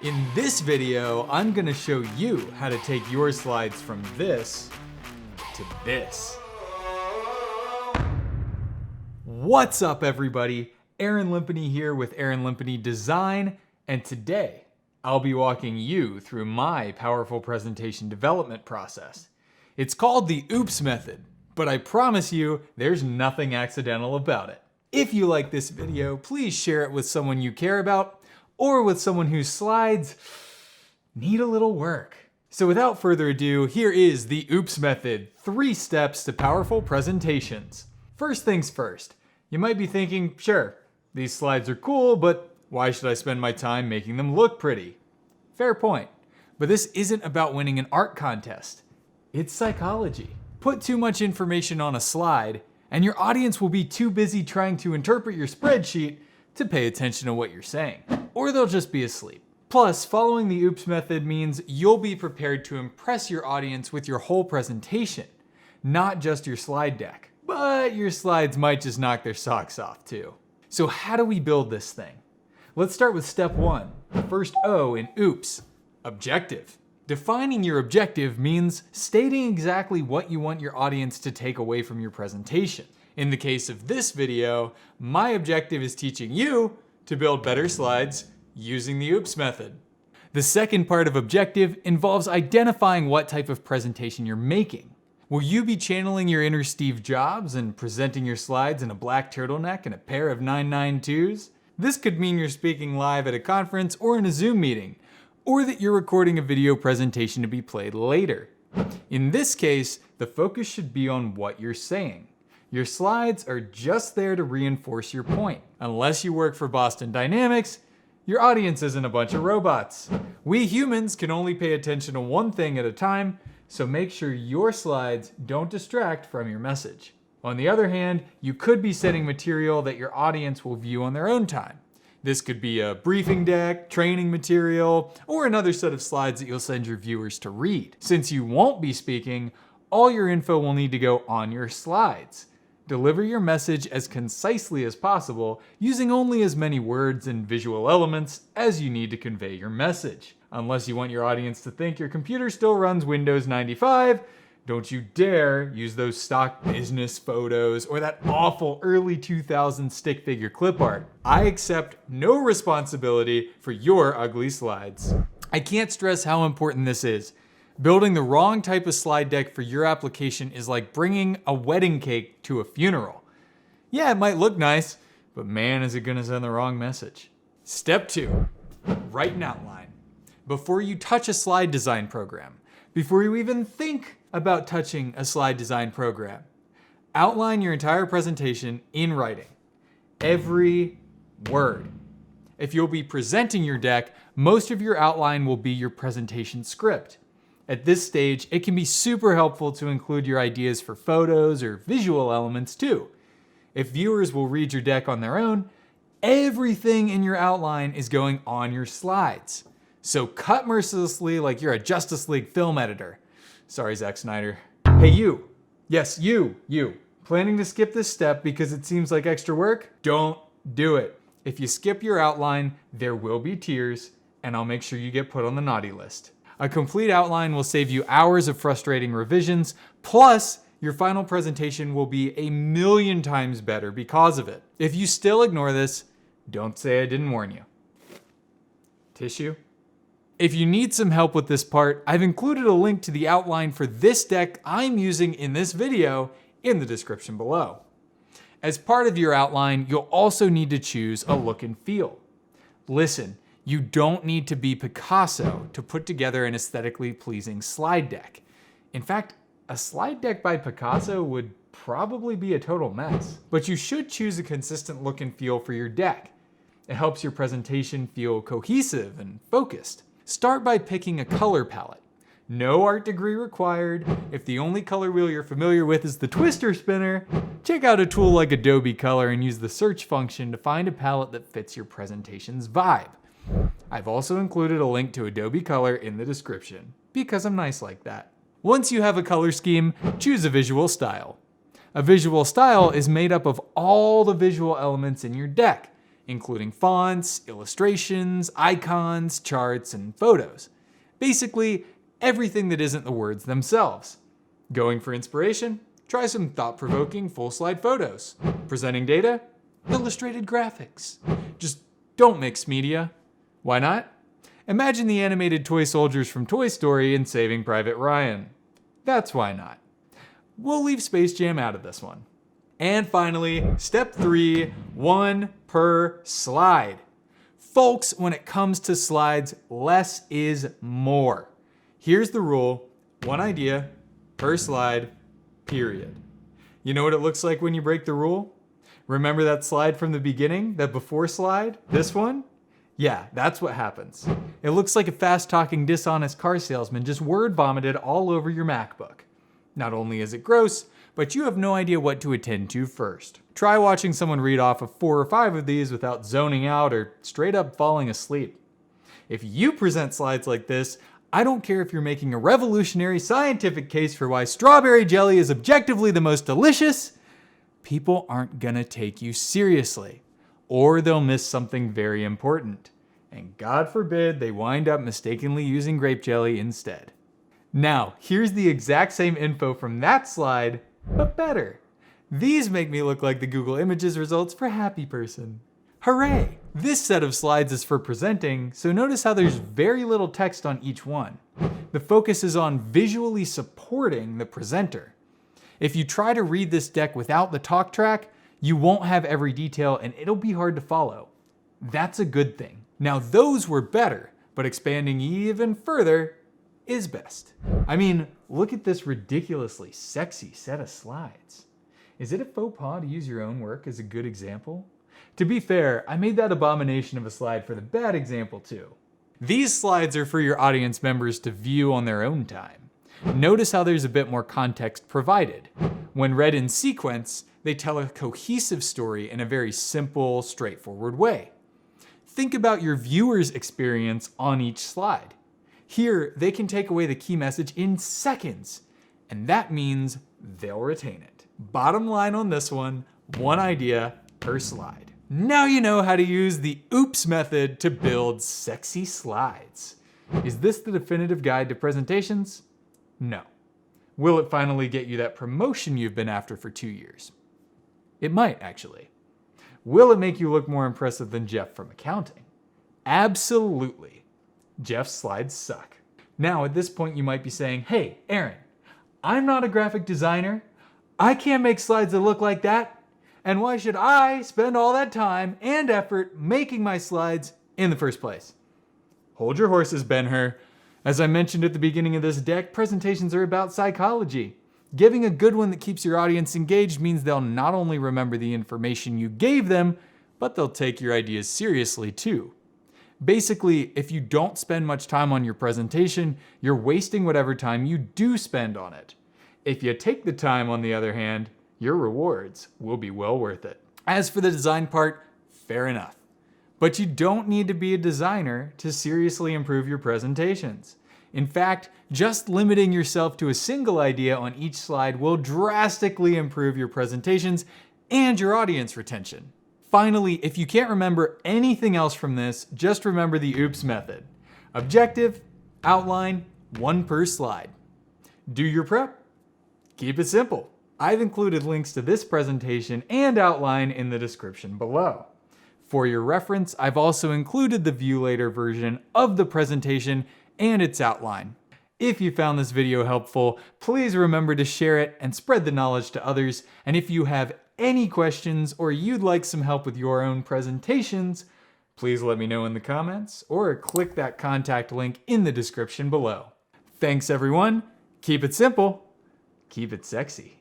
In this video, I'm gonna show you how to take your slides from this to this. What's up, everybody? Aaron Limpany here with Aaron Limpany Design, and today I'll be walking you through my powerful presentation development process. It's called the OOPS method, but I promise you there's nothing accidental about it. If you like this video, please share it with someone you care about or with someone whose slides need a little work. So without further ado, here is the OOPS method, 3 steps to powerful presentations. First things first, you might be thinking, sure, these slides are cool, but why should I spend my time making them look pretty? Fair point, but this isn't about winning an art contest. It's psychology. Put too much information on a slide, and your audience will be too busy trying to interpret your spreadsheet to pay attention to what you're saying. Or they'll just be asleep. Plus, following the OOPS method means you'll be prepared to impress your audience with your whole presentation, not just your slide deck. But your slides might just knock their socks off too. So how do we build this thing? Let's start with step 1, the first O in OOPS, objective. Defining your objective means stating exactly what you want your audience to take away from your presentation. In the case of this video, my objective is teaching you to build better slides using the OOPS method. The second part of objective involves identifying what type of presentation you're making. Will you be channeling your inner Steve Jobs and presenting your slides in a black turtleneck and a pair of 992s? This could mean you're speaking live at a conference or in a Zoom meeting, or that you're recording a video presentation to be played later. In this case, the focus should be on what you're saying. Your slides are just there to reinforce your point. Unless you work for Boston Dynamics, your audience isn't a bunch of robots. We humans can only pay attention to one thing at a time, so make sure your slides don't distract from your message. On the other hand, you could be setting material that your audience will view on their own time. This could be a briefing deck, training material, or another set of slides that you'll send your viewers to read. Since you won't be speaking, all your info will need to go on your slides. Deliver your message as concisely as possible, using only as many words and visual elements as you need to convey your message. Unless you want your audience to think your computer still runs Windows 95, don't you dare use those stock business photos or that awful early 2000s stick figure clip art. I accept no responsibility for your ugly slides. I can't stress how important this is. Building the wrong type of slide deck for your application is like bringing a wedding cake to a funeral. Yeah, it might look nice, but man, is it gonna send the wrong message. Step 2, write an outline. Before you touch a slide design program, before you even think about touching a slide design program, outline your entire presentation in writing. Every word. If you'll be presenting your deck, most of your outline will be your presentation script. At this stage, it can be super helpful to include your ideas for photos or visual elements too. If viewers will read your deck on their own, everything in your outline is going on your slides. So cut mercilessly like you're a Justice League film editor. Sorry, Zack Snyder. Hey you, yes you, planning to skip this step because it seems like extra work? Don't do it. If you skip your outline, there will be tears, and I'll make sure you get put on the naughty list. A complete outline will save you hours of frustrating revisions, plus your final presentation will be 1,000,000 times better because of it. If you still ignore this, don't say I didn't warn you. Tissue? If you need some help with this part, I've included a link to the outline for this deck I'm using in this video in the description below. As part of your outline, you'll also need to choose a look and feel. Listen, you don't need to be Picasso to put together an aesthetically pleasing slide deck. In fact, a slide deck by Picasso would probably be a total mess. But you should choose a consistent look and feel for your deck. It helps your presentation feel cohesive and focused. Start by picking a color palette. No art degree required. If the only color wheel you're familiar with is the twister spinner, check out a tool like Adobe Color and use the search function to find a palette that fits your presentation's vibe. I've also included a link to Adobe Color in the description, because I'm nice like that. Once you have a color scheme, choose a visual style. A visual style is made up of all the visual elements in your deck, including fonts, illustrations, icons, charts, and photos. Basically, everything that isn't the words themselves. Going for inspiration? Try some thought-provoking full-slide photos. Presenting data? Illustrated graphics. Just don't mix media. Why not? Imagine the animated toy soldiers from Toy Story in Saving Private Ryan. That's why not. We'll leave Space Jam out of this one. And finally, step 3, 1 per slide. Folks, when it comes to slides, less is more. Here's the rule: 1 idea per slide, period. You know what it looks like when you break the rule? Remember that slide from the beginning, that before slide? This one? Yeah, that's what happens. It looks like a fast-talking, dishonest car salesman just word vomited all over your MacBook. Not only is it gross, but you have no idea what to attend to first. Try watching someone read off of 4 or 5 of these without zoning out or straight up falling asleep. If you present slides like this, I don't care if you're making a revolutionary scientific case for why strawberry jelly is objectively the most delicious, people aren't gonna take you seriously, or they'll miss something very important. And God forbid they wind up mistakenly using grape jelly instead. Now, here's the exact same info from that slide, but better. These make me look like the Google Images results for Happy Person. Hooray! This set of slides is for presenting, so notice how there's very little text on each one. The focus is on visually supporting the presenter. If you try to read this deck without the talk track, you won't have every detail and it'll be hard to follow. That's a good thing. Now those were better, but expanding even further is best. I mean, look at this ridiculously sexy set of slides. Is it a faux pas to use your own work as a good example? To be fair, I made that abomination of a slide for the bad example too. These slides are for your audience members to view on their own time. Notice how there's a bit more context provided. When read in sequence, they tell a cohesive story in a very simple, straightforward way. Think about your viewer's experience on each slide. Here, they can take away the key message in seconds, and that means they'll retain it. Bottom line on this one, 1 idea per slide. Now you know how to use the OOPS method to build sexy slides. Is this the definitive guide to presentations? No. Will it finally get you that promotion you've been after for 2 years? It might, actually. Will it make you look more impressive than Jeff from accounting? Absolutely. Jeff's slides suck. Now, at this point, you might be saying, hey, Aaron, I'm not a graphic designer. I can't make slides that look like that. And why should I spend all that time and effort making my slides in the first place? Hold your horses, Ben-Hur. As I mentioned at the beginning of this deck, presentations are about psychology. Giving a good one that keeps your audience engaged means they'll not only remember the information you gave them, but they'll take your ideas seriously too. Basically, if you don't spend much time on your presentation, you're wasting whatever time you do spend on it. If you take the time, on the other hand, your rewards will be well worth it. As for the design part, fair enough. But you don't need to be a designer to seriously improve your presentations. In fact, just limiting yourself to a single idea on each slide will drastically improve your presentations and your audience retention. Finally, if you can't remember anything else from this, just remember the OOPS method. Objective, outline, 1 per slide. Do your prep. Keep it simple. I've included links to this presentation and outline in the description below. For your reference, I've also included the view later version of the presentation and its outline. If you found this video helpful, please remember to share it and spread the knowledge to others. And if you have any questions or you'd like some help with your own presentations, please let me know in the comments or click that contact link in the description below. Thanks everyone. Keep it simple. Keep it sexy.